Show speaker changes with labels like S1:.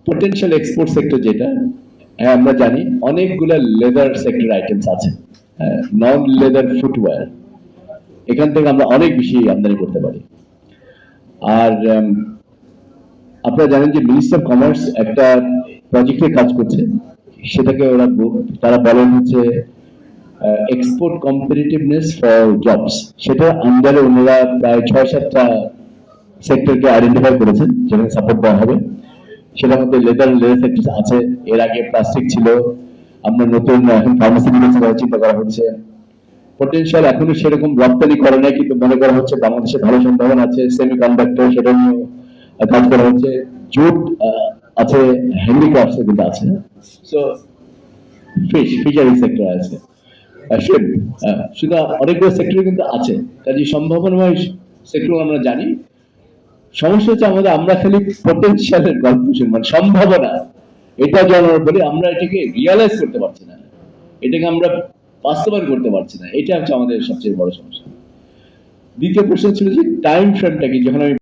S1: Potential export sector যেটা, হ্যাঁ আমরা জানি অনেকগুলা লেদার সেক্টর আইটেমস আছে, নন লেদার ফুটওয়্যার, এখান থেকে আমরা অনেক বেশি আমদানি করতে পারি। আর আপনারা জানেন যে মিনিস্টার কমার্স একটা প্রজেক্টে কাজ করছে, সেটাকে তারা বলেন হচ্ছে এক্সপোর্ট কম্পিটিটিভনেস ফর জবস। সেটা আন্ডারে ওনারা প্রায় 6-7টা সেক্টরকে আইডেন্টিফাই করেছেন যেখানে সাপোর্ট দেওয়া হবে। সেটার মধ্যে লেদার সেক্টর আছে, এর আগে প্লাস্টিক ছিল, আমরা নতুন এখন ফার্মাসিউটিক্যালস এর চিন্তা করা হচ্ছে। পটেনশিয়াল এখনো সেরকম রপ্তানি করে নাই, কিন্তু মনে করা হচ্ছে বাংলাদেশে ভালো সম্ভাবনা আছে। সেমি কন্ডাক্টর সেটা নিয়ে কাজ করা হচ্ছে, জুট আছে, হ্যান্ডিক্রাফটস কিন্তু আছে। সো ফিশারি সেক্টর আছে, শুধু অনেকগুলো সেক্টর কিন্তু আছে, কাজে সম্ভাবনাময় সেক্টর আমরা জানি। সমস্যা হচ্ছে আমরা খালি পটেনশিয়ালের গল্প শুনি, মানে সম্ভাবনা এটা জানার পরে আমরা এটাকে রিয়ালাইজ করতে পারছি না, এটাকে আমরা বাস্তবায়ন করতে পারছি না। এটা হচ্ছে আমাদের সবচেয়ে বড় সমস্যা। দ্বিতীয় প্রশ্ন ছিল যে টাইম ফ্রেমটা কি, যখন আমি